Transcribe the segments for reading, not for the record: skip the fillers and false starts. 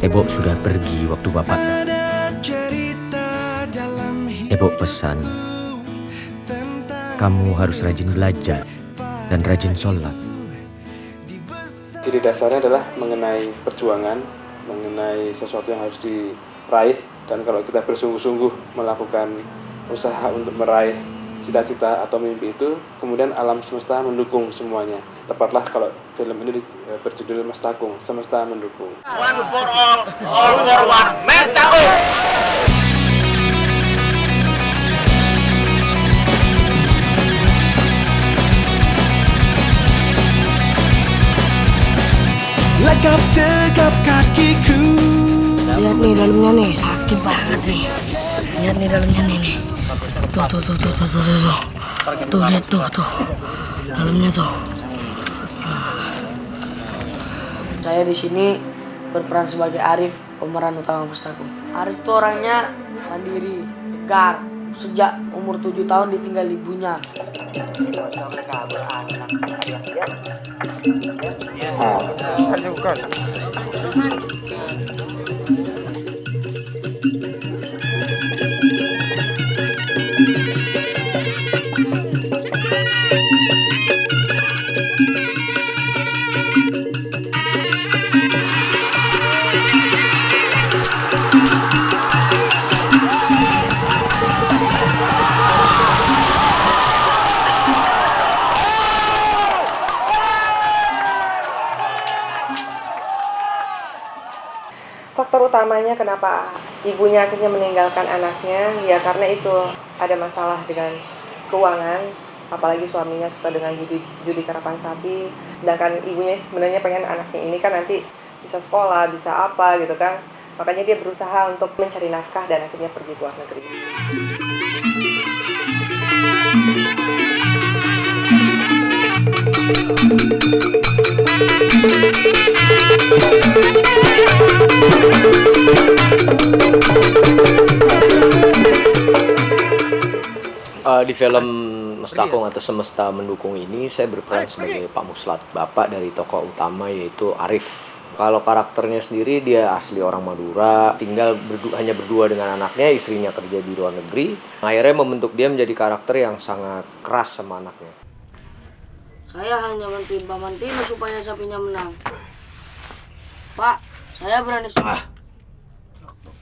Ebo sudah pergi waktu bapak. Ebo pesan, kamu harus rajin belajar dan rajin sholat. Ide dasarnya adalah mengenai perjuangan, mengenai sesuatu yang harus diraih, dan kalau kita bersungguh-sungguh melakukan usaha untuk meraih cita-cita atau mimpi itu, kemudian alam semesta mendukung semuanya. Tepatlah kalau film ini berjudul Mestakung, semesta mendukung. One for all for one, Mestakung! Legap tegap kakiku. Lihat nih dalamnya nih, sakit banget nih. Lihat nih dalamnya nih. Tuh, lihat tuh. Dalamnya tuh. Saya di sini berperan sebagai Arif, pemeran utama Mestakung. Arif tuh orangnya mandiri, tegar. Sejak umur 7 tahun ditinggal ibunya. Faktor utamanya kenapa ibunya akhirnya meninggalkan anaknya, ya karena itu ada masalah dengan keuangan, apalagi suaminya suka dengan judi karapan sapi, sedangkan ibunya sebenarnya pengen anaknya ini kan nanti bisa sekolah, bisa apa gitu kan, makanya dia berusaha untuk mencari nafkah dan akhirnya pergi ke luar negeri. Di film Mestakung atau Semesta Mendukung ini saya berperan sebagai Pak Muslat, bapak dari tokoh utama yaitu Arif. Kalau karakternya sendiri dia asli orang Madura, tinggal hanya berdua dengan anaknya, istrinya kerja di luar negeri. Akhirnya membentuk dia menjadi karakter yang sangat keras sama anaknya. Saya hanya bantuin Pak Mantino supaya sapinya menang. Pak, saya berani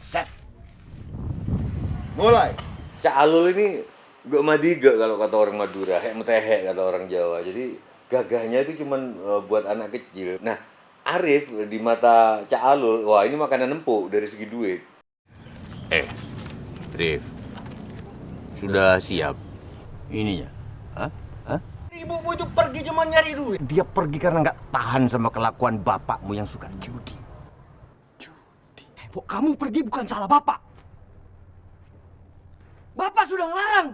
Set. Mulai. Cak Alul ini gak madiga kalau kata orang Madura, metehek kata orang Jawa. Jadi gagahnya itu cuman buat anak kecil. Nah, Arif di mata Cak Alul, wah ini makanan empuk dari segi duit. Rif, sudah siap ininya? Ibumu itu pergi cuma nyari duit. Dia pergi karena nggak tahan sama kelakuan bapakmu yang suka judi. Bu, kamu pergi bukan salah bapak. Bapak sudah ngelarang.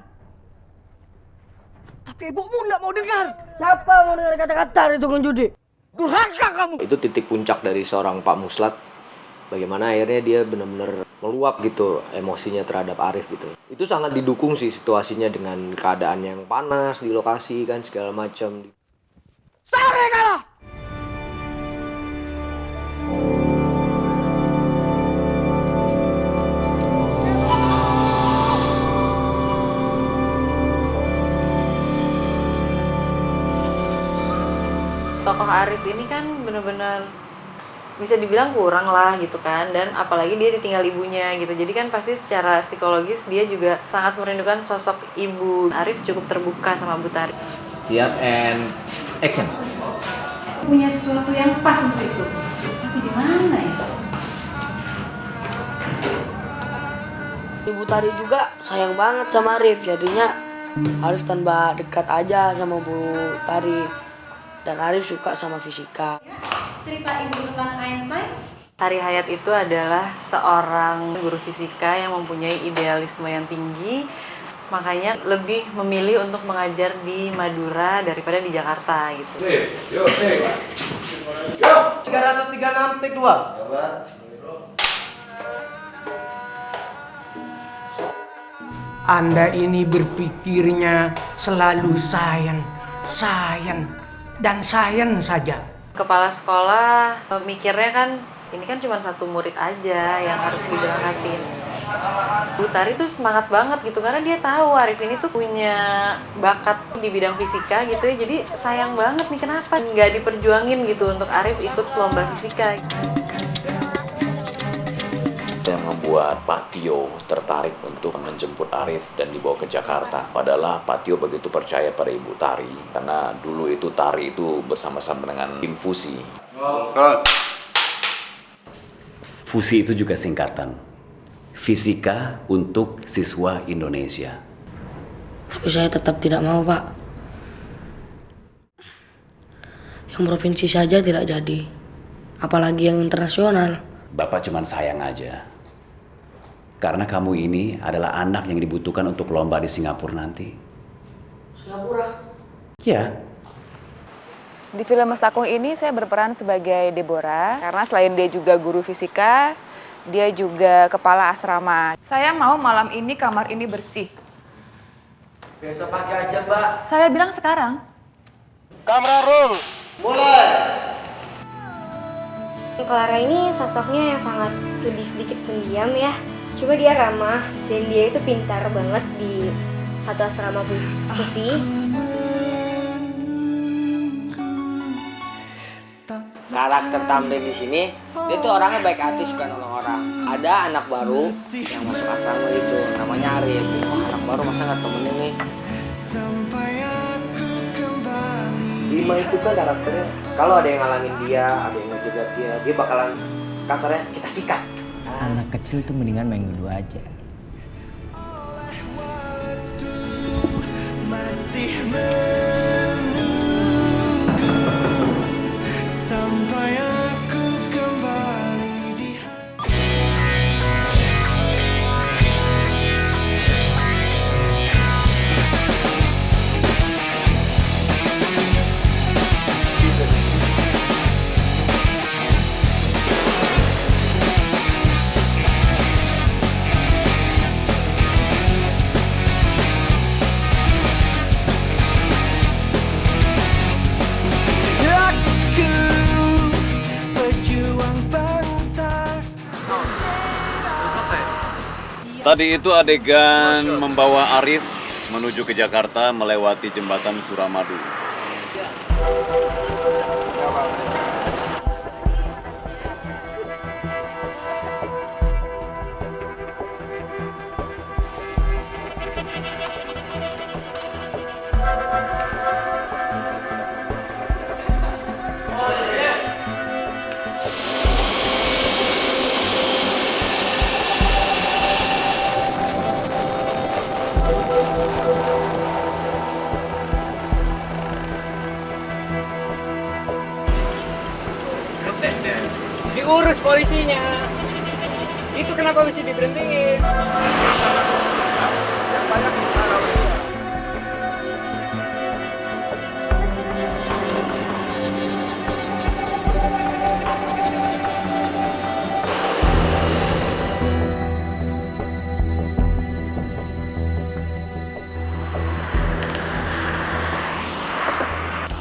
Tapi ibumu nggak mau dengar. Siapa mau dengar kata-kata dari tukang judi? Durhaka kamu. Itu titik puncak dari seorang Pak Muslat. Bagaimana akhirnya dia benar-benar meluap gitu emosinya terhadap Arif gitu. Itu sangat didukung sih situasinya dengan keadaan yang panas di lokasi kan segala macam. Sare kalah. Tokoh Arif ini kan benar-benar bisa dibilang kurang lah gitu kan, dan apalagi dia ditinggal ibunya gitu, jadi kan pasti secara psikologis dia juga sangat merindukan sosok ibu. Arif cukup terbuka sama Bu Tari. Siap and action. Punya sesuatu yang pas untuk itu, tapi di mana ya? Ibu Tari juga sayang banget sama Arif, jadinya Arif tambah dekat aja sama Bu Tari. Dan Arif suka sama fisika. Cerita ibu tentang Einstein? Tari Hayat itu adalah seorang guru fisika yang mempunyai idealisme yang tinggi, makanya lebih memilih untuk mengajar di Madura daripada di Jakarta gitu. Yuk. 336 take 2. Anda ini berpikirnya selalu sains saja. Kepala sekolah mikirnya kan ini kan cuma satu murid aja yang harus diberangkatin. Bu Tari tuh semangat banget gitu karena dia tahu Arif ini tuh punya bakat di bidang fisika gitu ya, jadi sayang banget nih kenapa nggak diperjuangin gitu untuk Arif ikut lomba fisika. Yang membuat Pak Tio tertarik untuk menjemput Arif dan dibawa ke Jakarta adalah Pak Tio begitu percaya pada Ibu Tari karena dulu itu Tari itu bersama-sama dengan tim Fusi. Fusi itu juga singkatan Fisika untuk Siswa Indonesia. Tapi saya tetap tidak mau, Pak. Yang provinsi saja tidak jadi, apalagi yang internasional. Bapak cuman sayang aja. Karena kamu ini adalah anak yang dibutuhkan untuk lomba di Singapura nanti. Singapura? Ya. Di film Mestakung ini saya berperan sebagai Deborah, karena selain dia juga guru fisika, dia juga kepala asrama. Saya mau malam ini kamar ini bersih. Besok pagi aja, Mbak. Saya bilang sekarang. Kamera roll. Mulai. Clara ini sosoknya yang sangat lebih sedikit pendiam ya. Cuma dia ramah dan dia itu pintar banget di satu asrama Fusi. Karakter Tamrin di sini, dia tuh orangnya baik hati, suka nolong orang. Ada anak baru yang masuk asrama itu, namanya Arif. Oh, anak baru masa nggak temenin nih? Bima itu kan karakternya, kalau ada yang ngalangin dia, ada yang ngejegat dia bakalan kasarnya kita sikat. Anak kecil itu mendingan main gudu aja. Masih sampai aku kembali di Tadi itu adegan membawa Arif menuju ke Jakarta melewati jembatan Suramadu. Diurus polisinya. Itu kenapa mesti diberhentiin? Yang banyak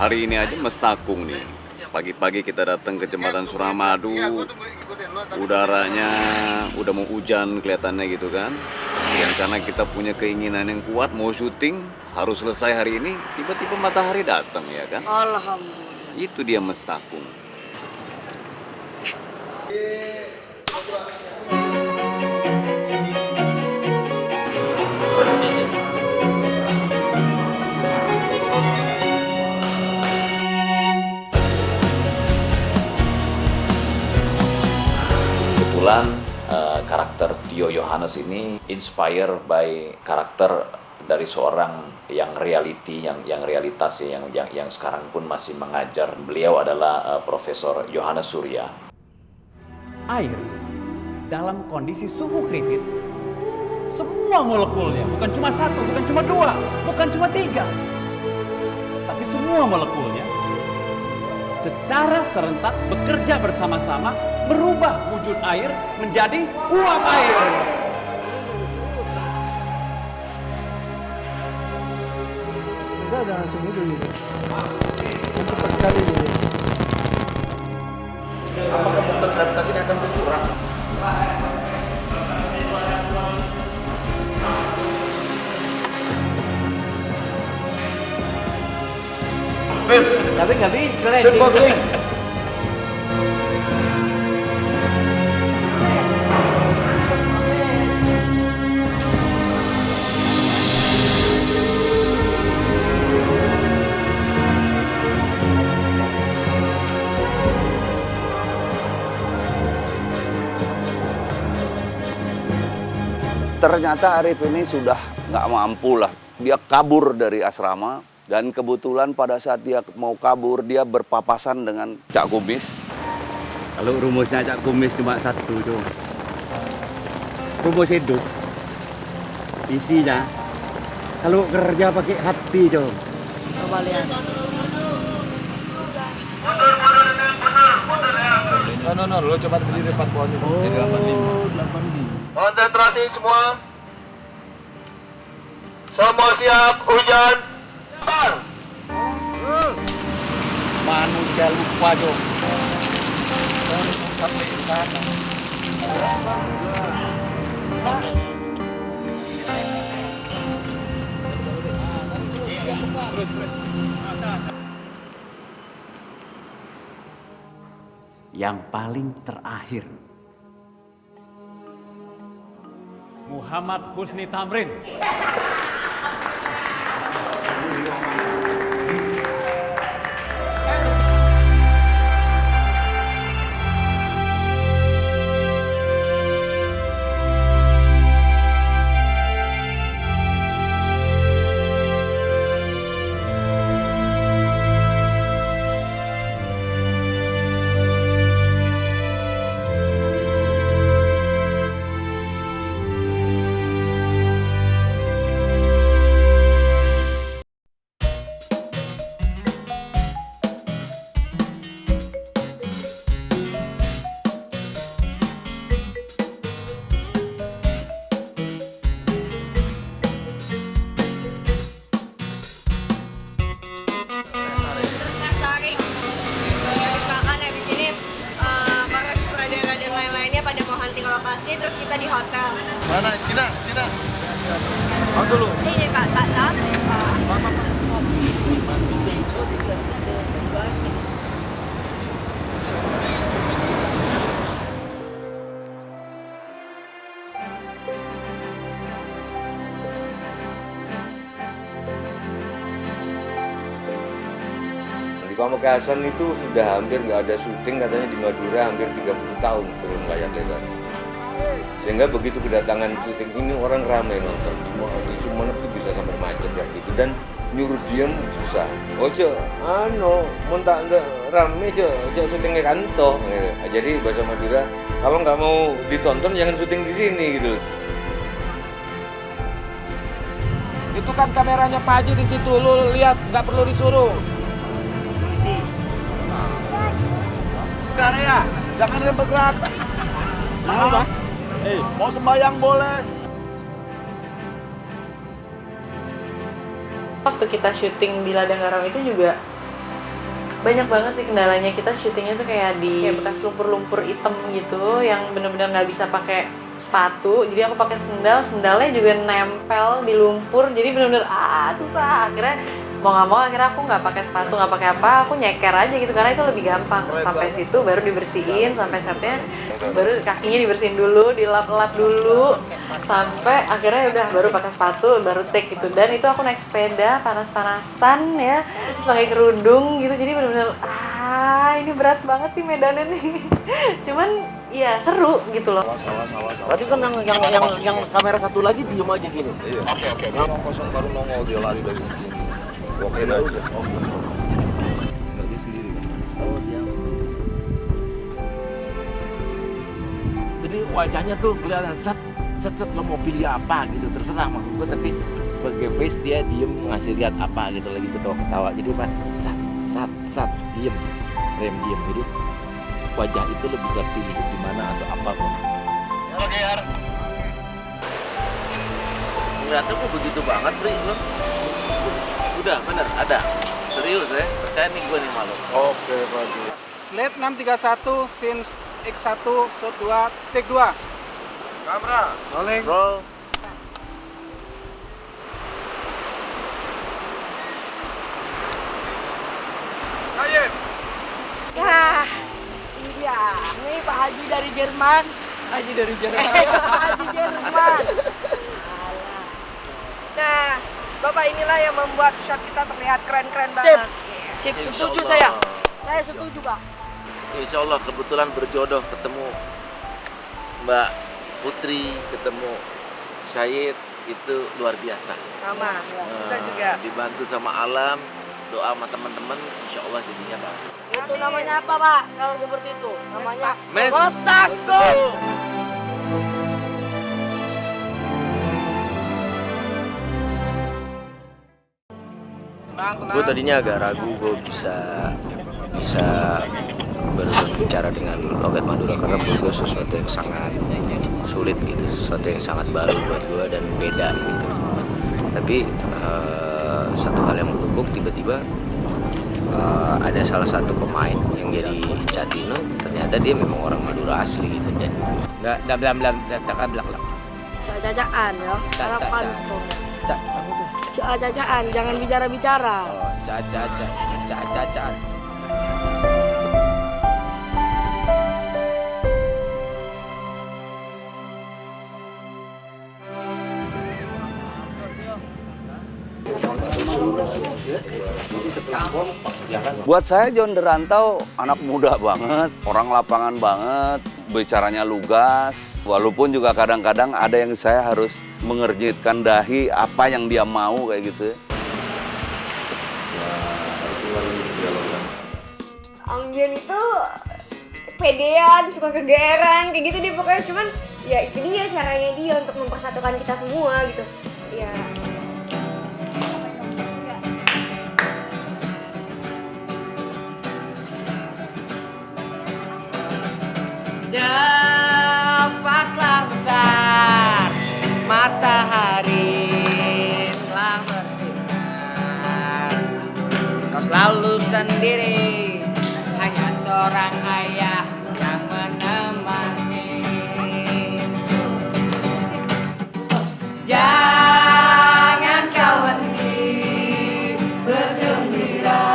Hari ini aja Mestakung nih. Pagi-pagi kita datang ke jembatan Suramadu. Udaranya udah mau hujan kelihatannya gitu kan. Dan karena kita punya keinginan yang kuat mau syuting harus selesai hari ini, tiba-tiba matahari datang ya kan. Alhamdulillah. Itu dia Mestakung. Kebetulan karakter Tio Yohanes ini inspire by karakter dari seorang yang reality, yang realitas ya, yang sekarang pun masih mengajar. Beliau adalah Profesor Yohanes Surya. Air dalam kondisi suhu kritis, semua molekulnya, bukan cuma satu, bukan cuma dua, bukan cuma tiga, tapi semua molekulnya secara serentak bekerja bersama-sama merubah wujud air menjadi uap air. Enggak ada langsung itu gitu. Cepat sekali gitu. Apakah faktor gravitasi akan Tapi nggak bisa. Smoking. Ternyata Arif ini sudah nggak mampu lah. Dia kabur dari asrama dan kebetulan pada saat dia mau kabur dia berpapasan dengan Cak Kumis. Kalau rumusnya Cak Kumis cuma satu, cuma rumus hidup. Isinya kalau kerja pakai hati, cuma. Coba lihat. No, lo coba berdiri 4 pohon itu. Jadi 85. Konsentrasi semua. Semua siap, hujan. Manusia lupa, Jom. Sampai di sana. Yang paling terakhir, Muhammad Husni Tamrin. Terus kita di hotel. Mana? Cina. Mau dulu. Iya Pak, tak. Mama Di Pamekasan itu sudah hampir nggak ada syuting, katanya di Madura hampir 30 tahun turun layar lebar. Sehingga begitu kedatangan syuting ini orang ramai nonton. Di Sumenep itu bisa sampai macet kayak gitu dan nyuruh diem susah. Oh muntah rame syutingnya kantor. Gitu. Jadi bahasa Madura, kalau nggak mau ditonton jangan syuting di sini gitu. Itu kan kameranya Pak Haji di situ, lu lihat, nggak perlu disuruh. Udah ya, jangan bergerak. Nah, mau sembahyang boleh. Waktu kita syuting di Ladang Garam itu juga banyak banget sih kendalanya. Kita syutingnya tuh kayak di bekas lumpur-lumpur hitam gitu, yang bener-bener nggak bisa pakai sepatu. Jadi aku pakai sendalnya juga nempel di lumpur. Jadi bener-bener susah. Akhirnya mau nggak mau akhirnya aku nggak pakai sepatu, nggak pakai apa, aku nyeker aja gitu karena itu lebih gampang. Sampai situ baru dibersihin, sampai setnya baru kakinya dibersihin dulu, dilap-lap dulu, sampai akhirnya udah baru pakai sepatu, baru take gitu. Dan itu aku naik sepeda panas-panasan ya, terus pakai kerudung gitu. Jadi bener-bener ini berat banget sih medannya nih. Cuman ya seru gitu loh. Tadi kan yang kamera satu lagi diem aja gini. Iya. Oke. Yang kosong baru nongol dia lari dari sini. Oke dah udah. Nggak dia sendiri kan? Oh dia. Jadi wajahnya tuh kelihatan set lo mau pilih apa gitu terserah maksud gue, tapi sebagai face dia diem ngasih lihat apa gitu lagi ketawa-ketawa. Jadi apa? Sat diem, frame diem. Jadi wajah itu lo bisa pilih di mana atau apapun. Oke Ar. Ternyata kok begitu banget Bri lo. Udah bener ada. Serius ya, percaya nih gue nih malu. Oke Pak. Slate 631, scene X1, shot 2, take 2. Kamera. Rolling. Roll. Haji dari Jerman. Haji dari Jerman. Haji Jerman. Nah, Bapak inilah yang membuat shot kita terlihat keren-keren Sip. banget. Sip, Insya setuju Allah. saya. Saya setuju, Pak. Insya Allah kebetulan berjodoh ketemu Mbak Putri, ketemu Syahid, itu luar biasa. Sama, kita juga. Dibantu sama alam, doa sama teman-teman, insya Allah jadinya bagus. Itu namanya apa, Pak? Kalau seperti itu, namanya Mes- Mustaqung. Gue tadinya agak ragu gue bisa berbicara dengan logat Madura karena menurut gue sesuatu yang sangat sulit gitu, sesuatu yang sangat baru buat gue dan beda gitu. Tapi satu hal yang mendukung, tiba-tiba ada salah satu pemain yang jadi Catino, ternyata dia memang orang Madura asli gitu dan nggak belak Cacaan ya. Harapan. Ca- Cacaan, jangan bicara-bicara. cacaan. Buat saya John Derantau anak muda banget, orang lapangan banget, bicaranya lugas. Walaupun juga kadang-kadang ada yang saya harus mengerjitkan dahi apa yang dia mau kayak gitu. Ang John itu pedean, suka kegeeran, kayak gitu dia pokoknya. Cuman ya itu dia caranya dia untuk mempersatukan kita semua gitu. Ya. Dapatlah besar matahari telah bersinar. Kau selalu sendiri, hanya seorang ayah yang menemani. Jangan kau henti bergembira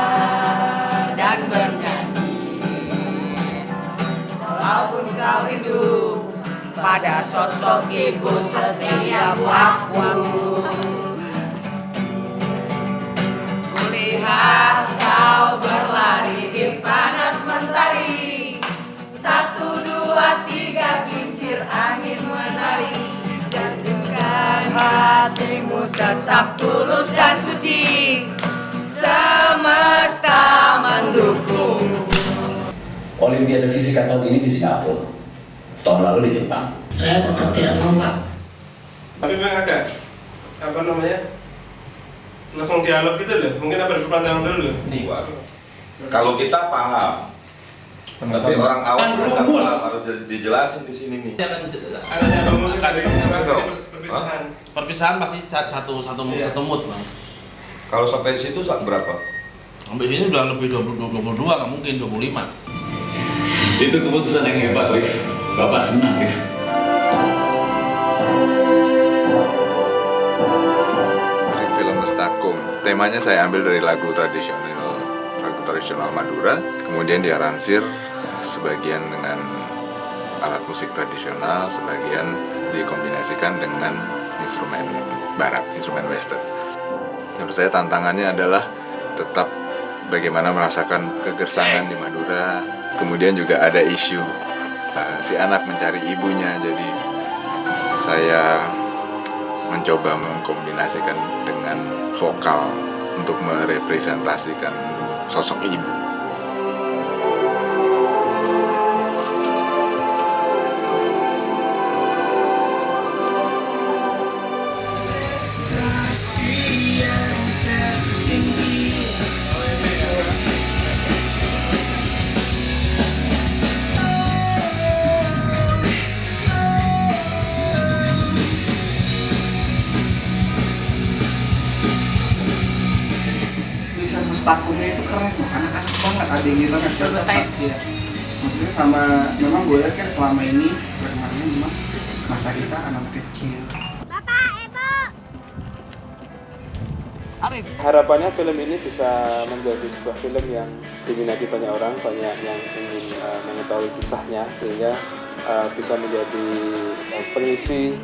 dan bernyanyi, walaupun kau hidup pada sosok ibu setiap waktu. Kulihat kau berlari di panas mentari, 1, 2, 3 kincir angin menari. Jadikan hatimu tetap tulus dan suci, semesta mendukung. Olimpiade Fisika tahun ini di Singapura, tahun lalu di Jepang. Saya tetap tidak mau, Pak. Tapi memang agak apa namanya, langsung dialog gitu loh. Mungkin apa berpandangan dulu. Kalau kita paham, tapi orang awam kan nggak paham, harus dijelasin di sini nih. Ada musik dari perpisahan. Perpisahan pasti satu mood bang. Kalau sampai situ berapa? Sampai sini udah lebih 22, nggak mungkin 25. Itu keputusan yang hebat, Rif. Bapak senang, Rif. Musik film Mustaqung, temanya saya ambil dari lagu tradisional Madura, kemudian diaransir sebagian dengan alat musik tradisional, sebagian dikombinasikan dengan instrumen barat, instrumen western. Menurut saya tantangannya adalah tetap bagaimana merasakan kegersangan di Madura, kemudian juga ada isu si anak mencari ibunya, jadi saya mencoba mengkombinasikan dengan vokal untuk merepresentasikan sosok ibu. Mustaqungnya itu keren, anak-anak banget, adanya banget ya. Maksudnya sama, memang gue lihat kan selama ini terkenalnya memang masa kita anak kecil. Harapannya film ini bisa menjadi sebuah film yang diminati banyak orang, banyak yang ingin mengetahui kisahnya, sehingga bisa menjadi pengisi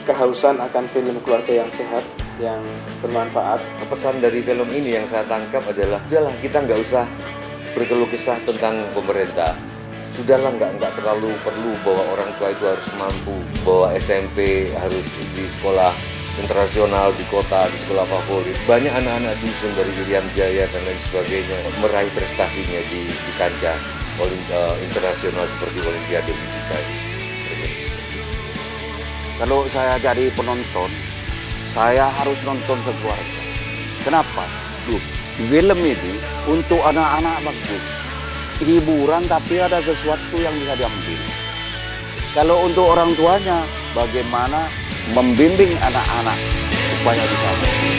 kehausan akan film keluarga yang sehat, yang bermanfaat. Pesan dari film ini yang saya tangkap adalah, udahlah kita nggak usah berkeluh kesah tentang pemerintah. Sudahlah, nggak terlalu perlu bahwa orang tua itu harus mampu, bahwa SMP harus di sekolah internasional, di kota, di sekolah favorit. Banyak anak-anak dusun dari Irian Jaya dan lain sebagainya meraih prestasinya di kancah internasional seperti Olimpiade Fisika ini. Kalau saya jadi penonton, saya harus nonton sekeluarga. Kenapa? Loh, film ini untuk anak-anak bagus. Hiburan tapi ada sesuatu yang bisa diambil. Kalau untuk orang tuanya, bagaimana membimbing anak-anak supaya bisa bersih.